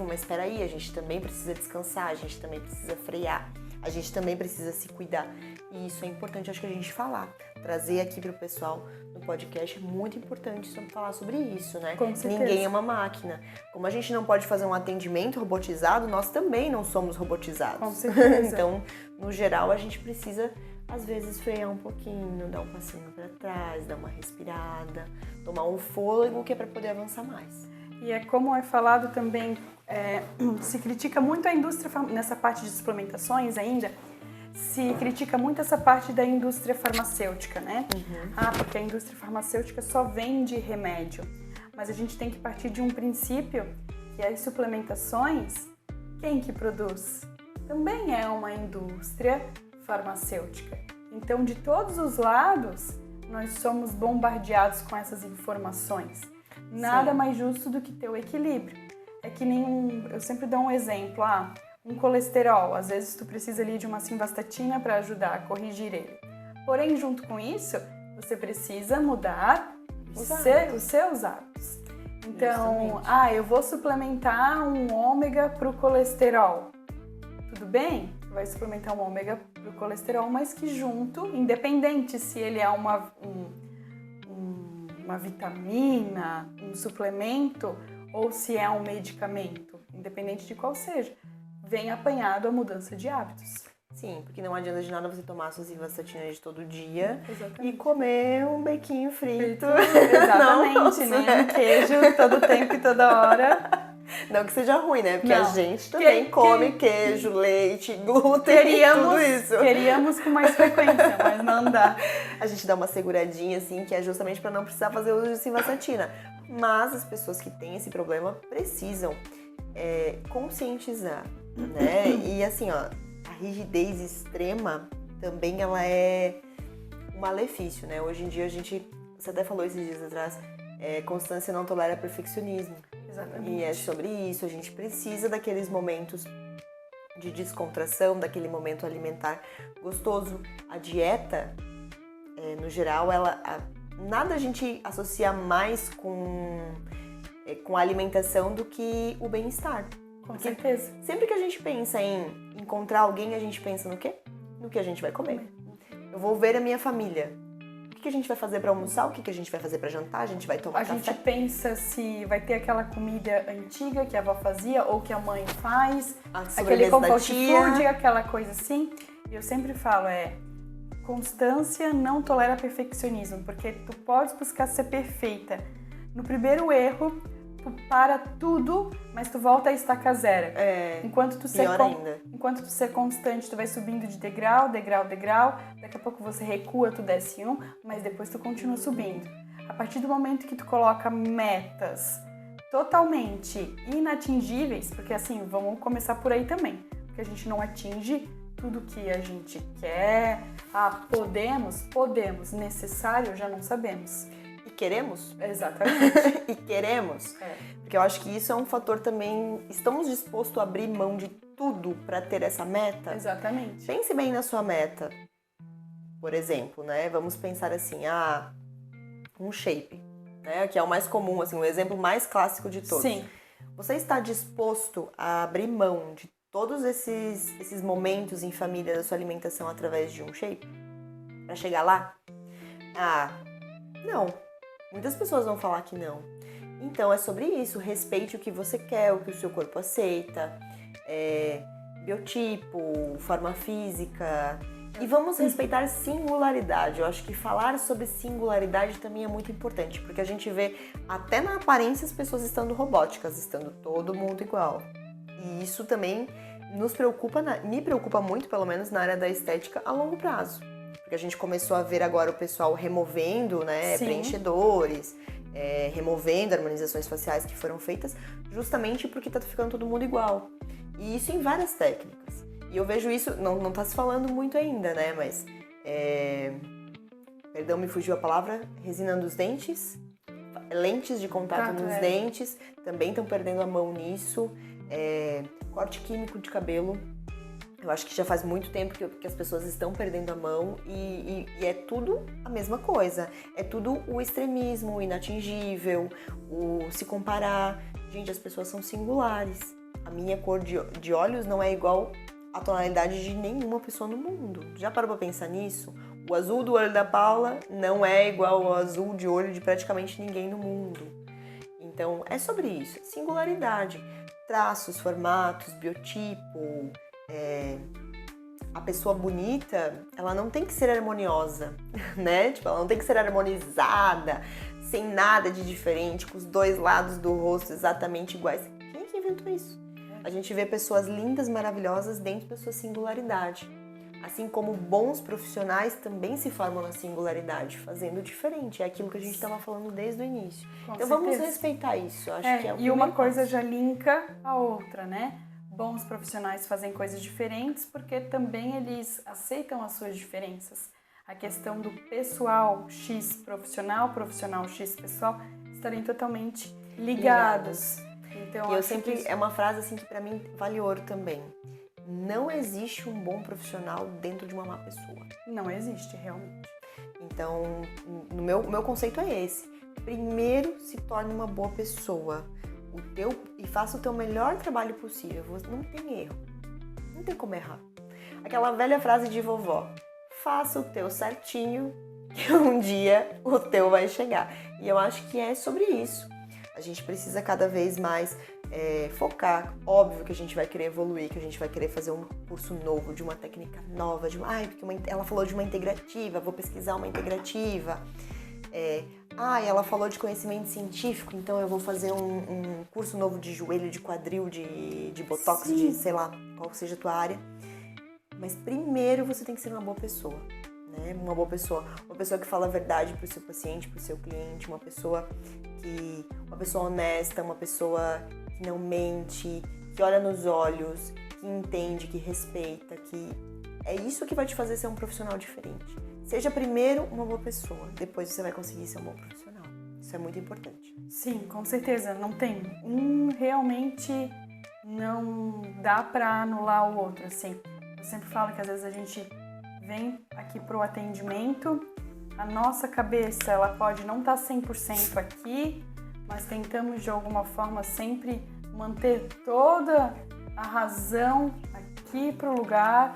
mas espera aí, a gente também precisa descansar, a gente também precisa frear, a gente também precisa se cuidar. E isso é importante, acho que a gente falar, trazer aqui pro pessoal no podcast é muito importante falar sobre isso, né? Com certeza. Ninguém é uma máquina. Como a gente não pode fazer um atendimento robotizado, nós também não somos robotizados. Com certeza. Então, no geral, a gente precisa às vezes frear um pouquinho, dar um passinho para trás, dar uma respirada, tomar um fôlego que é para poder avançar mais. E é como é falado também, se critica muito a indústria, nessa parte de suplementações ainda, se critica muito essa parte da indústria farmacêutica, né? Porque a indústria farmacêutica só vende remédio. Mas a gente tem que partir de um princípio que as suplementações, quem que produz? Também é uma indústria farmacêutica. Então, de todos os lados, nós somos bombardeados com essas informações. Nada mais justo do que ter o equilíbrio. É que nem eu sempre dou um exemplo, um colesterol. Às vezes tu precisa ali de uma simvastatina para ajudar a corrigir ele. Porém, junto com isso, você precisa mudar os seus hábitos. Então, eu vou suplementar um ômega para o colesterol. Tudo bem? Tu vai suplementar um ômega para o colesterol, mas que junto, independente se ele é uma vitamina, um suplemento ou se é um medicamento, independente de qual seja, vem apanhado a mudança de hábitos. Sim, porque não adianta de nada você tomar suas simvastatinas de todo dia Exatamente. E comer um bequinho frito. Exatamente, né? Um queijo todo tempo e toda hora. Não que seja ruim, né? Porque a gente também come queijo, leite, glúten, tudo isso. Queríamos com mais frequência, mas não dá. A gente dá uma seguradinha, assim, que é justamente para não precisar fazer uso de simvastatina. Mas as pessoas que têm esse problema precisam conscientizar, né? E assim, ó, a rigidez extrema também ela é um malefício, né? Hoje em dia você até falou esses dias atrás, constância não tolera perfeccionismo. Exatamente. E é sobre isso, a gente precisa daqueles momentos de descontração, daquele momento alimentar gostoso. A dieta, no geral, nada a gente associa mais com a alimentação do que o bem-estar. Com certeza. Sempre que a gente pensa em encontrar alguém, a gente pensa no quê? No que a gente vai comer. Eu vou ver a minha família. O que a gente vai fazer para almoçar? O que a gente vai fazer para jantar? A gente vai tomar café? A gente pensa se vai ter aquela comida antiga que a avó fazia ou que a mãe faz. Aquele comfort food, aquela coisa assim. E eu sempre falo, constância não tolera perfeccionismo, porque tu pode buscar ser perfeita. No primeiro erro, tu para tudo, mas tu volta a estaca zero. Enquanto tu ser constante, tu vai subindo de degrau, daqui a pouco você recua, tu desce mas depois tu continua subindo. A partir do momento que tu coloca metas totalmente inatingíveis, porque assim, vamos começar por aí também, porque a gente não atinge tudo que a gente quer. Podemos, necessário, já não sabemos. E queremos? Exatamente. E queremos? Porque eu acho que isso é um fator também. Estamos dispostos a abrir mão de tudo para ter essa meta? Exatamente. Pense bem na sua meta. Por exemplo, né? Vamos pensar assim, um shape, né? Que é o mais comum, assim, o exemplo mais clássico de todos. Sim. Você está disposto a abrir mão de todos esses momentos em família da sua alimentação através de um shape? Para chegar lá? Não. Muitas pessoas vão falar que não. Então é sobre isso, respeite o que você quer, o que o seu corpo aceita, biotipo, forma física. E vamos respeitar singularidade. Eu acho que falar sobre singularidade também é muito importante, porque a gente vê até na aparência as pessoas estando robóticas, estando todo mundo igual. E isso também me preocupa muito, pelo menos na área da estética, a longo prazo. Porque a gente começou a ver agora o pessoal removendo, né, preenchedores, removendo harmonizações faciais que foram feitas, justamente porque tá ficando todo mundo igual. E isso em várias técnicas. E eu vejo isso, não tá se falando muito ainda, né, mas... Perdão, me fugiu a palavra. Resina nos dentes, lentes de contato nos dentes, também estão perdendo a mão nisso. Corte químico de cabelo. Eu acho que já faz muito tempo que as pessoas estão perdendo a mão e é tudo a mesma coisa. É tudo o extremismo, o inatingível, o se comparar. Gente, as pessoas são singulares. A minha cor de olhos não é igual à tonalidade de nenhuma pessoa no mundo. Já parou pra pensar nisso? O azul do olho da Paula não é igual ao azul de olho de praticamente ninguém no mundo. Então, é sobre isso. Singularidade. Traços, formatos, biotipo... a pessoa bonita, ela não tem que ser harmoniosa, né? Tipo, ela não tem que ser harmonizada, sem nada de diferente, com os dois lados do rosto exatamente iguais. Quem é que inventou isso? A gente vê pessoas lindas, maravilhosas dentro da sua singularidade. Assim como bons profissionais também se formam na singularidade, fazendo diferente. É aquilo que a gente estava falando desde o início. Então vamos respeitar isso. Acho que é o e uma coisa passo. já linka a outra, né? Bons profissionais fazem coisas diferentes porque também eles aceitam as suas diferenças. A questão do pessoal X profissional X pessoal, estarem totalmente ligados. Então, eu sempre, é uma frase assim que pra mim vale ouro também. Não existe um bom profissional dentro de uma má pessoa. Não existe, realmente. Então, o meu conceito é esse. Primeiro, se torne uma boa pessoa. E faça o teu melhor trabalho possível. Não tem erro. Não tem como errar. Aquela velha frase de vovó. Faça o teu certinho, que um dia o teu vai chegar. E eu acho que é sobre isso. A gente precisa cada vez mais focar. Óbvio que a gente vai querer evoluir, que a gente vai querer fazer um curso novo, de uma técnica nova, porque ela falou de uma integrativa, vou pesquisar uma integrativa. Ela falou de conhecimento científico, então eu vou fazer um curso novo de joelho, de quadril, de botox, Sim. de sei lá, qual seja a tua área. Mas primeiro você tem que ser uma boa pessoa, né? Uma pessoa que fala a verdade pro seu paciente, pro seu cliente, uma pessoa honesta, uma pessoa que não mente, que olha nos olhos, que entende, que respeita, que é isso que vai te fazer ser um profissional diferente. Seja primeiro uma boa pessoa, depois você vai conseguir ser um bom profissional. Isso é muito importante. Sim, com certeza. Não tem realmente não dá pra anular o outro, assim. Eu sempre falo que às vezes a gente vem aqui pro atendimento, a nossa cabeça ela pode não estar 100% aqui, mas tentamos de alguma forma sempre manter toda a razão aqui pro lugar,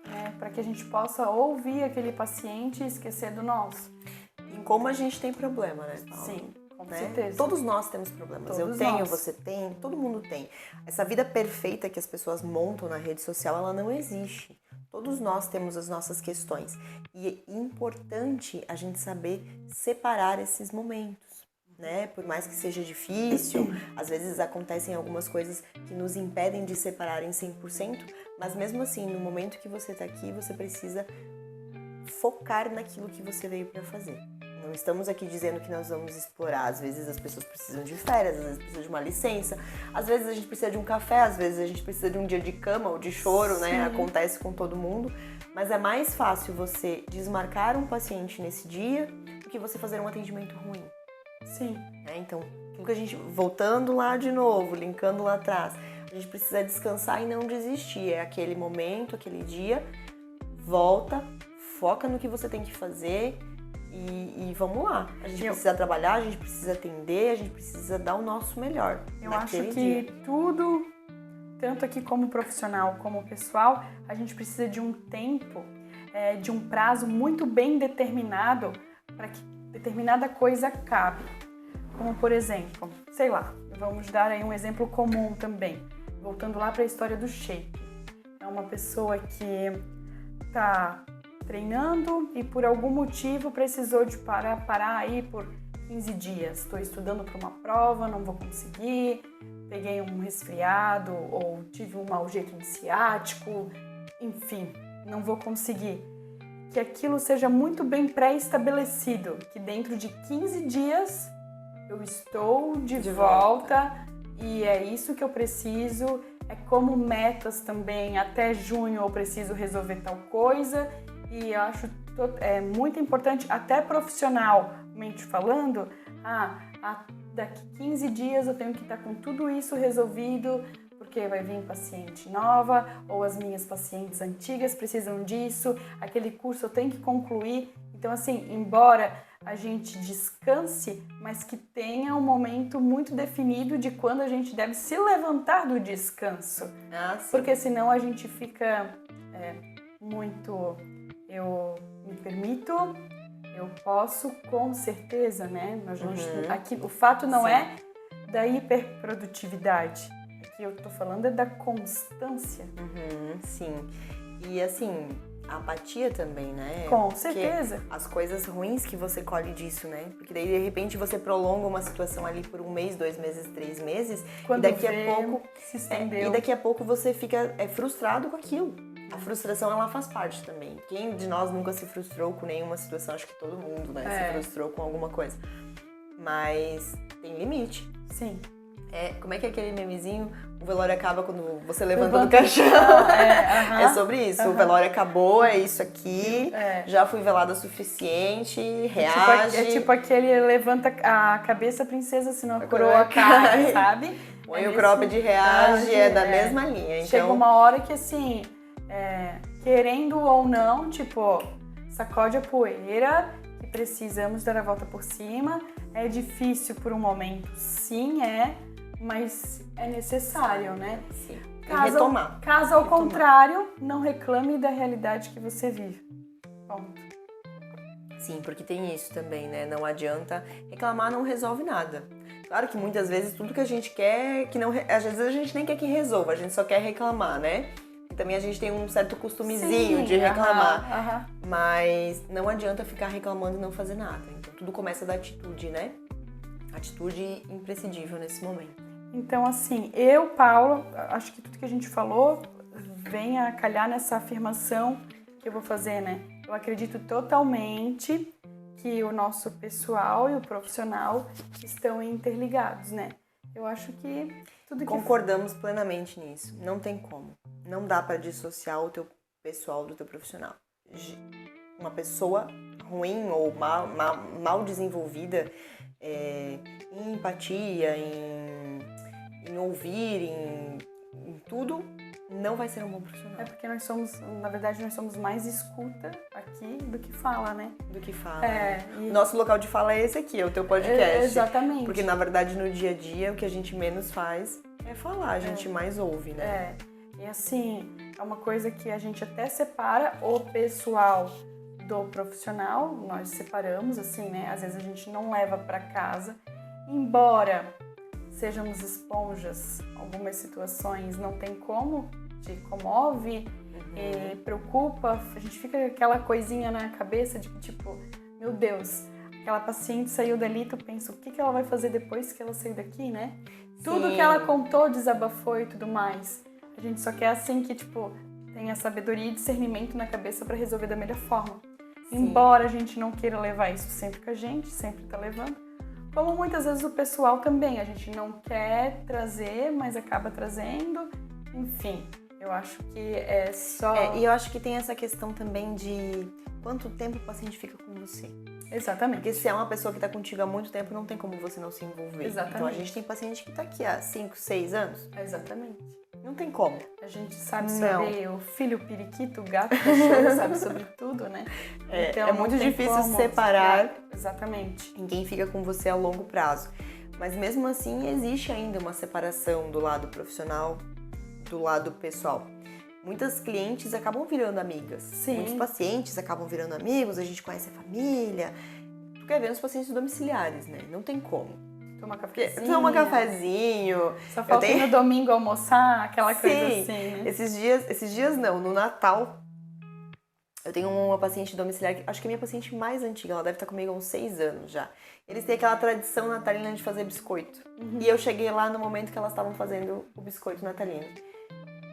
né, para que a gente possa ouvir aquele paciente e esquecer do nosso. E como a gente tem problema, né, Paula? Sim, com certeza. Todos nós temos problemas. Eu tenho, você tem, todo mundo tem. Essa vida perfeita que as pessoas montam na rede social, ela não existe. Todos nós temos as nossas questões. E é importante a gente saber separar esses momentos, né? Por mais que seja difícil, às vezes acontecem algumas coisas que nos impedem de separar em 100%, mas mesmo assim, no momento que você está aqui, você precisa focar naquilo que você veio para fazer. Não estamos aqui dizendo que nós vamos explorar. Às vezes as pessoas precisam de férias, às vezes precisam de uma licença, às vezes a gente precisa de um café, às vezes a gente precisa de um dia de cama ou de choro, Sim. né? Acontece com todo mundo. Mas é mais fácil você desmarcar um paciente nesse dia do que você fazer um atendimento ruim. Sim. Então, aquilo que a gente, voltando lá de novo, linkando lá atrás, a gente precisa descansar e não desistir. É aquele momento, aquele dia, volta, foca no que você tem que fazer e vamos lá. A gente precisa trabalhar, a gente precisa atender, a gente precisa dar o nosso melhor. Eu acho que tudo, tanto aqui como profissional como pessoal, a gente precisa de um tempo, de um prazo muito bem determinado para que determinada coisa acabe. Como, por exemplo, sei lá, vamos dar aí um exemplo comum também, voltando lá para a história do shape. É uma pessoa que está treinando e por algum motivo precisou de parar aí por 15 dias. Estou estudando para uma prova, não vou conseguir, peguei um resfriado ou tive um mau jeito de ciático, enfim, não vou conseguir. Que aquilo seja muito bem pré-estabelecido, que dentro de 15 dias eu estou de volta e é isso que eu preciso. É como metas também, até junho eu preciso resolver tal coisa e eu acho muito importante, até profissionalmente falando, daqui 15 dias eu tenho que estar com tudo isso resolvido, porque vai vir paciente nova ou as minhas pacientes antigas precisam disso, aquele curso eu tenho que concluir. Então, assim, embora a gente descanse, mas que tenha um momento muito definido de quando a gente deve se levantar do descanso. Porque senão a gente fica muito... Eu me permito, eu posso, com certeza, né? Aqui, o fato não é da hiperprodutividade. que eu tô falando é da constância. Sim. E assim, a apatia também, né? Com certeza. Porque as coisas ruins que você colhe disso, né? Porque daí, de repente, você prolonga uma situação ali por 1 mês, 2 meses, 3 meses. Quando e daqui vê, a pouco se estendeu. E daqui a pouco você fica frustrado com aquilo. A frustração, ela faz parte também. Quem de nós nunca se frustrou com nenhuma situação? Acho que todo mundo, né? Se frustrou com alguma coisa. Mas tem limite. Sim. Como é que é aquele memezinho? O velório acaba quando você levanta do caixão. É sobre isso. O velório acabou, é isso aqui. Já fui velada o suficiente, reage. É tipo aquele levanta a cabeça, princesa, senão a coroa cai, sabe? Põe o cropped, reage, é da mesma linha. Então... Chega uma hora que assim, querendo ou não, tipo, sacode a poeira e precisamos dar a volta por cima. É difícil por um momento, sim, mas é necessário, né? Sim. Retomar. Caso ao contrário, não reclame da realidade que você vive. Ponto. Sim, porque tem isso também, né? Não adianta reclamar, não resolve nada. Claro que muitas vezes tudo que a gente quer, às vezes a gente nem quer que resolva, a gente só quer reclamar, né? E também a gente tem um certo costumezinho de reclamar. Mas não adianta ficar reclamando e não fazer nada. Então tudo começa da atitude, né? Atitude imprescindível nesse momento. Então, assim, eu, Paula, acho que tudo que a gente falou vem a calhar nessa afirmação que eu vou fazer, né? Eu acredito totalmente que o nosso pessoal e o profissional estão interligados, né? Eu acho que tudo que... Concordamos plenamente nisso. Não tem como. Não dá para dissociar o teu pessoal do teu profissional. Uma pessoa ruim ou mal desenvolvida em empatia, em ouvir, em tudo, não vai ser um bom profissional. É porque na verdade, nós somos mais escuta aqui do que fala, né? Do que fala. Nosso local de fala é esse aqui, é o teu podcast. Exatamente. Porque, na verdade, no dia a dia, o que a gente menos faz é falar, a gente mais ouve, né? E assim, é uma coisa que a gente até separa o pessoal do profissional, nós separamos, assim, né? Às vezes a gente não leva para casa, embora sejamos esponjas, algumas situações não tem como, te comove, preocupa, a gente fica com aquela coisinha na cabeça de que tipo, meu Deus, aquela paciente saiu dali, tu pensa, o que ela vai fazer depois que ela sair daqui, né? Sim. Tudo que ela contou, desabafou e tudo mais. A gente só quer assim que, tipo, tenha sabedoria e discernimento na cabeça para resolver da melhor forma. Sim. Embora a gente não queira levar isso sempre com a gente, sempre tá levando. Como muitas vezes o pessoal também, a gente não quer trazer, mas acaba trazendo. Enfim, eu acho que é só... E eu acho que tem essa questão também de quanto tempo o paciente fica com você. Exatamente. Porque se é uma pessoa que está contigo há muito tempo, não tem como você não se envolver. Exatamente. Então a gente tem paciente que está aqui há 5, 6 anos. Exatamente. Não tem como. A gente sabe sobre o filho periquito, o gato, o cachorro, sabe sobre tudo, né? Então, é muito difícil separar exatamente em quem fica com você a longo prazo. Mas mesmo assim, existe ainda uma separação do lado profissional, do lado pessoal. Muitas clientes acabam virando amigas. Sim. Muitos pacientes acabam virando amigos, a gente conhece a família. Tu quer ver os pacientes domiciliares, né? Não tem como. Toma cafezinho. Só falta ir no domingo almoçar, aquela coisa assim, né? Esses dias não, no Natal, eu tenho uma paciente domiciliar, acho que é a minha paciente mais antiga, ela deve estar comigo há uns 6 anos já. Eles têm aquela tradição natalina de fazer biscoito. E eu cheguei lá no momento que elas estavam fazendo o biscoito natalino.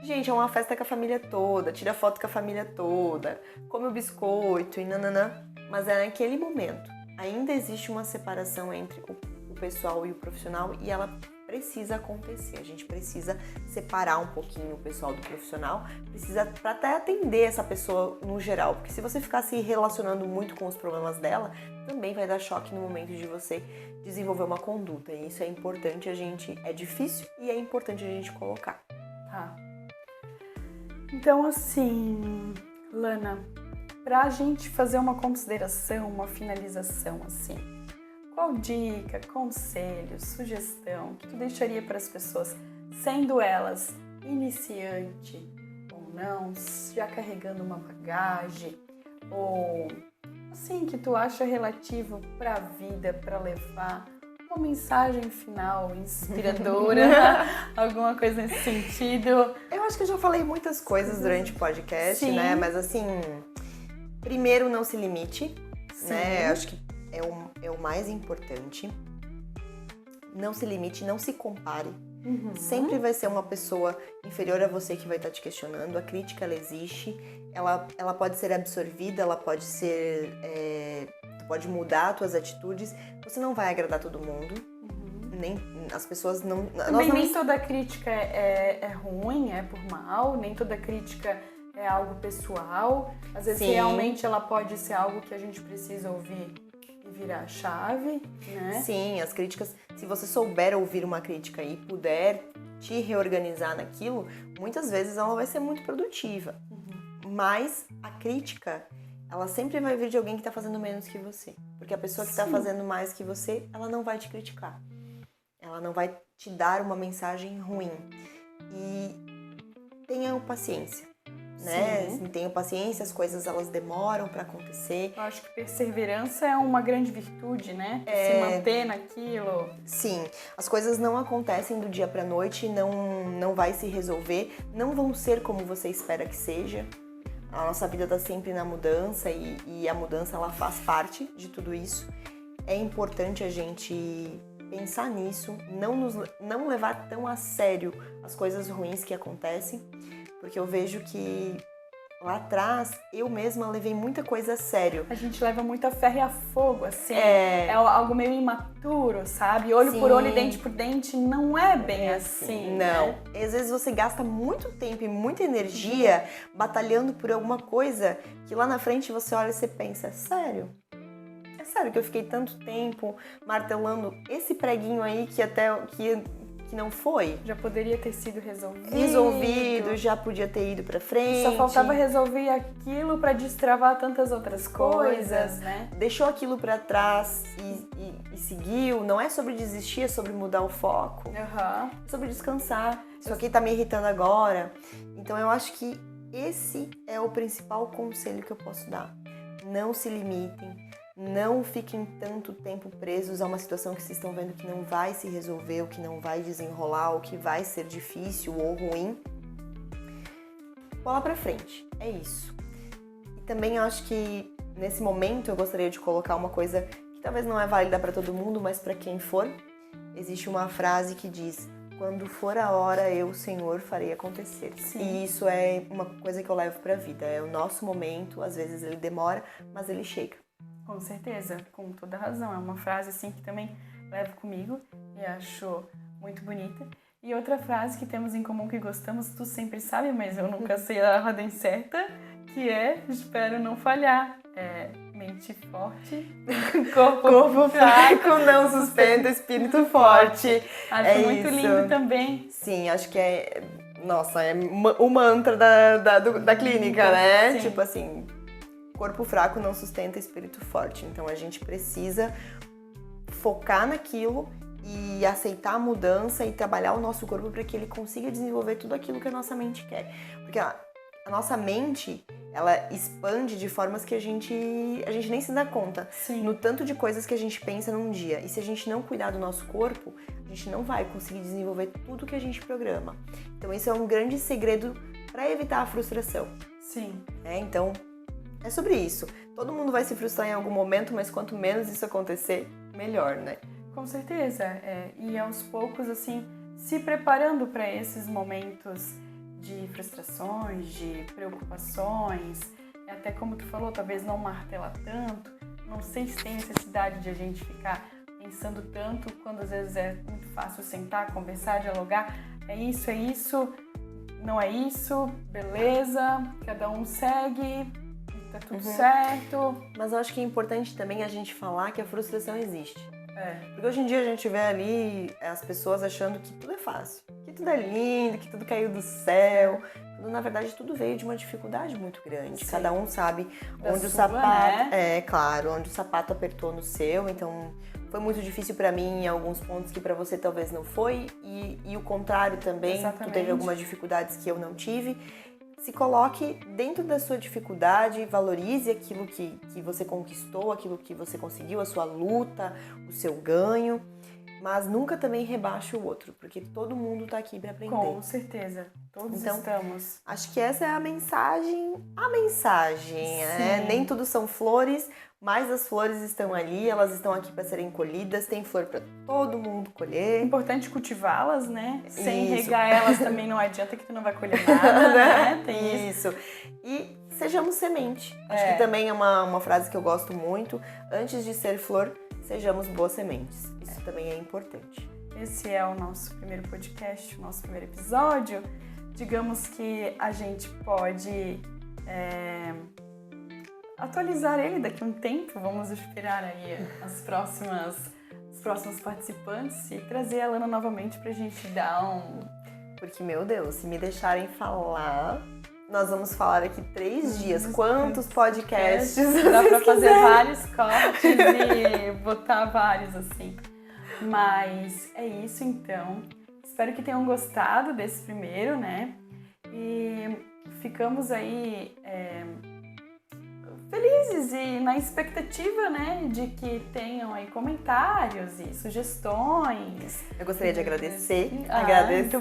Gente, é uma festa com a família toda, tira foto com a família toda, come o biscoito e nananã. Mas é naquele momento. Ainda existe uma separação entre o pessoal e o profissional e ela precisa acontecer. A gente precisa separar um pouquinho o pessoal do profissional, precisa para até atender essa pessoa no geral, porque se você ficar se relacionando muito com os problemas dela, também vai dar choque no momento de você desenvolver uma conduta. E isso é importante, é difícil e é importante a gente colocar. Tá. Então, assim, Lana, pra gente fazer uma consideração, uma finalização, assim, qual dica, conselho, sugestão que tu deixaria para as pessoas, sendo elas iniciante ou não, já carregando uma bagagem, ou assim, que tu acha relativo para a vida, para levar, uma mensagem final inspiradora, alguma coisa nesse sentido? Eu acho que eu já falei muitas coisas durante o podcast, Sim. né? Mas assim, primeiro não se limite, Sim. né? Acho que é o mais importante. Não se limite, não se compare. Sempre vai ser uma pessoa inferior a você que vai estar te questionando. A crítica, ela existe. Ela pode ser absorvida, ela pode ser... tu pode mudar as tuas atitudes. Você não vai agradar todo mundo. Nem as pessoas não... Também nem toda crítica é ruim, é por mal. Nem toda crítica é algo pessoal. Às vezes, realmente, ela pode ser algo que a gente precisa ouvir e virar a chave, né? Sim, as críticas... Se você souber ouvir uma crítica e puder te reorganizar naquilo, muitas vezes ela vai ser muito produtiva. Mas a crítica, ela sempre vai vir de alguém que está fazendo menos que você. Porque a pessoa que está fazendo mais que você, ela não vai te criticar. Ela não vai te dar uma mensagem ruim. E tenha paciência, né? Assim, tenha paciência, as coisas elas demoram para acontecer. Eu acho que perseverança é uma grande virtude, né? Se manter naquilo. Sim, as coisas não acontecem do dia para noite, não vai se resolver, não vão ser como você espera que seja. A nossa vida está sempre na mudança e a mudança ela faz parte de tudo isso. É importante a gente pensar nisso, não levar tão a sério as coisas ruins que acontecem, porque eu vejo que lá atrás eu mesma levei muita coisa a sério. A gente leva muito a ferro e a fogo, assim. É algo meio imaturo, sabe? Olho por olho e dente por dente, não é bem assim. Não. Né? Às vezes você gasta muito tempo e muita energia batalhando por alguma coisa que lá na frente você olha e você pensa, sério? É sério que eu fiquei tanto tempo martelando esse preguinho aí que não foi? Já poderia ter sido Resolvido, já podia ter ido pra frente. Só faltava resolver aquilo pra destravar tantas outras coisas, né? Deixou aquilo pra trás e seguiu. Não é sobre desistir, é sobre mudar o foco. É sobre descansar. Isso aqui tá me irritando agora. Então eu acho que esse é o principal conselho que eu posso dar. Não se limitem. Não fiquem tanto tempo presos a uma situação que vocês estão vendo que não vai se resolver, ou que não vai desenrolar, ou que vai ser difícil ou ruim. Bola pra frente, é isso. E também eu acho que nesse momento eu gostaria de colocar uma coisa que talvez não é válida para todo mundo, mas para quem for. Existe uma frase que diz: quando for a hora, eu, Senhor, farei acontecer. Sim. E isso é uma coisa que eu levo pra vida. É o nosso momento, às vezes ele demora, mas ele chega. Com certeza, com toda razão. É uma frase assim que também levo comigo e acho muito bonita. E outra frase que temos em comum que gostamos, tu sempre sabe, mas eu nunca sei a ordem certa, que é espero não falhar. É mente forte, corpo fraco, não sustenta espírito forte. Acho muito lindo também. Sim, acho que é o mantra da clínica, né? Sim. Tipo assim, corpo fraco não sustenta espírito forte. Então a gente precisa focar naquilo e aceitar a mudança e trabalhar o nosso corpo para que ele consiga desenvolver tudo aquilo que a nossa mente quer. Porque a nossa mente, ela expande de formas que a gente nem se dá conta. Sim. No tanto de coisas que a gente pensa num dia. E se a gente não cuidar do nosso corpo, a gente não vai conseguir desenvolver tudo que a gente programa. Então esse é um grande segredo para evitar a frustração. Sim. Então, é sobre isso. Todo mundo vai se frustrar em algum momento, mas quanto menos isso acontecer, melhor, né? Com certeza. E aos poucos, assim, se preparando para esses momentos de frustrações, de preocupações, até como tu falou, talvez não martelar tanto. Não sei se tem necessidade de a gente ficar pensando tanto, quando às vezes é muito fácil sentar, conversar, dialogar. É isso, não é isso, beleza, cada um segue, tá tudo certo. Mas eu acho que é importante também a gente falar que a frustração existe. Porque hoje em dia a gente vê ali as pessoas achando que tudo é fácil, que tudo é lindo, que tudo caiu do céu. Quando, na verdade, tudo veio de uma dificuldade muito grande. Sim. Cada um sabe onde o sapato... né? Claro, onde o sapato apertou no seu. Então, foi muito difícil pra mim em alguns pontos que pra você talvez não foi. E o contrário também. Exatamente. Tu teve algumas dificuldades que eu não tive. Se coloque dentro da sua dificuldade, valorize aquilo que você conquistou, aquilo que você conseguiu, a sua luta, o seu ganho. mas nunca também rebaixe o outro, porque todo mundo tá aqui para aprender. Com certeza, todos então, estamos. Acho que essa é a mensagem, né? Nem tudo são flores, mas as flores estão ali, elas estão aqui para serem colhidas, tem flor para todo mundo colher. É importante cultivá-las, né? Sem regar elas também não adianta que tu não vai colher nada, né? Tem isso. E sejamos semente. Acho que também é uma frase que eu gosto muito. Antes de ser flor, sejamos boas sementes. Isso também é importante. Esse é o nosso primeiro podcast, o nosso primeiro episódio. Digamos que a gente pode atualizar ele daqui a um tempo. Vamos esperar aí os próximos participantes e trazer a Lana novamente pra gente dar um... Porque, meu Deus, se me deixarem falar... Nós vamos falar aqui 3 dias. Quantos podcasts? Dá pra fazer vários cortes e botar vários assim. Mas é isso então. Espero que tenham gostado desse primeiro, né? E ficamos aí felizes e na expectativa, né? De que tenham aí comentários e sugestões. Eu gostaria de agradecer. Muito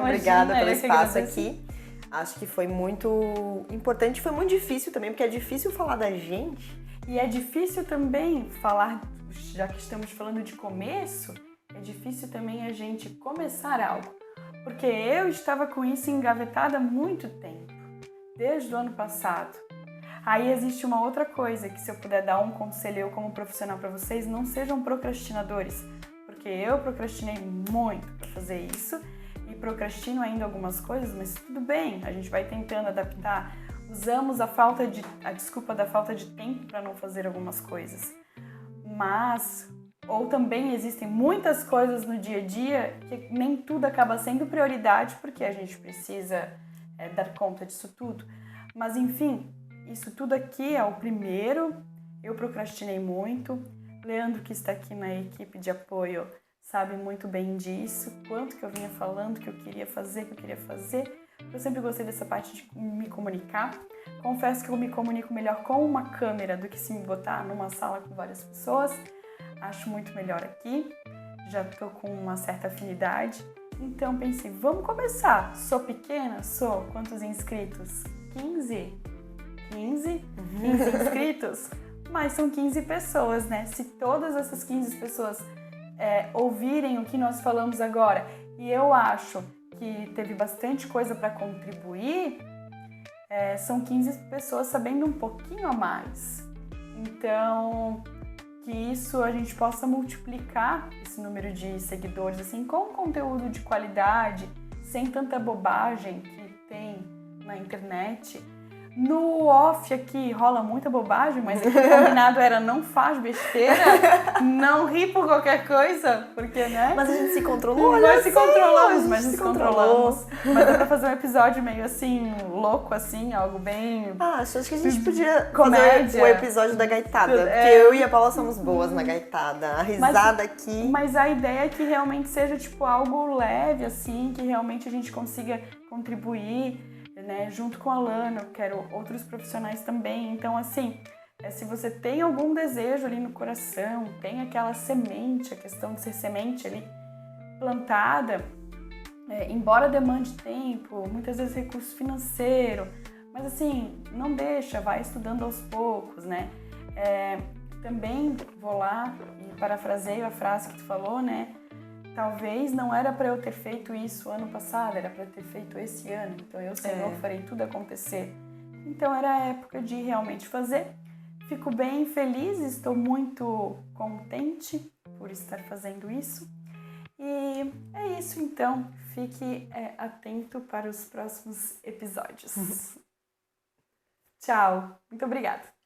Obrigada pelo espaço aqui. Acho que foi muito importante, foi muito difícil também, porque é difícil falar da gente. E é difícil também falar, já que estamos falando de começo, é difícil também a gente começar algo. Porque eu estava com isso engavetado há muito tempo, desde o ano passado. Aí existe uma outra coisa, que se eu puder dar um conselho eu como profissional para vocês, não sejam procrastinadores. Porque eu procrastinei muito para fazer isso. E procrastino ainda algumas coisas, mas tudo bem, a gente vai tentando adaptar. Usamos a desculpa da falta de tempo para não fazer algumas coisas. Ou também existem muitas coisas no dia a dia que nem tudo acaba sendo prioridade, porque a gente precisa dar conta disso tudo. Mas enfim, isso tudo aqui é o primeiro. Eu procrastinei muito. Leandro, que está aqui na equipe de apoio, sabe muito bem disso, quanto que eu vinha falando que eu queria fazer. Eu sempre gostei dessa parte de me comunicar. Confesso que eu me comunico melhor com uma câmera do que se me botar numa sala com várias pessoas. Acho muito melhor aqui. Já estou com uma certa afinidade. Então pensei, vamos começar. Sou pequena? Sou. Quantos inscritos? 15? 15 inscritos? Mas são 15 pessoas, né? Se todas essas 15 pessoas ouvirem o que nós falamos agora, e eu acho que teve bastante coisa para contribuir, são 15 pessoas sabendo um pouquinho a mais. Então, que isso a gente possa multiplicar esse número de seguidores assim, com conteúdo de qualidade, sem tanta bobagem que tem na internet. No off aqui rola muita bobagem, mas aqui o combinado era não faz besteira, não ri por qualquer coisa, porque, né? Mas a gente se controlou, Nós se controlamos, mas nos controlamos. Mas dá pra fazer um episódio meio assim, louco, assim, algo bem... acho que a gente podia comédia. fazer o episódio da gaitada, porque eu e a Paula somos boas na gaitada, a risada aqui. Mas a ideia é que realmente seja, tipo, algo leve, assim, que realmente a gente consiga contribuir, né, junto com a Lana. Eu quero outros profissionais também. Então, assim, se você tem algum desejo ali no coração, tem aquela semente, a questão de ser semente ali plantada, embora demande tempo, muitas vezes recurso financeiro, mas assim, não deixa, vai estudando aos poucos, né? Também vou lá e parafraseio a frase que tu falou, né? Talvez não era para eu ter feito isso ano passado, era para ter feito esse ano. Então eu, Senhor, farei tudo acontecer. Então era a época de realmente fazer. Fico bem feliz, estou muito contente por estar fazendo isso. E é isso então, fique atento para os próximos episódios. Tchau, muito obrigada.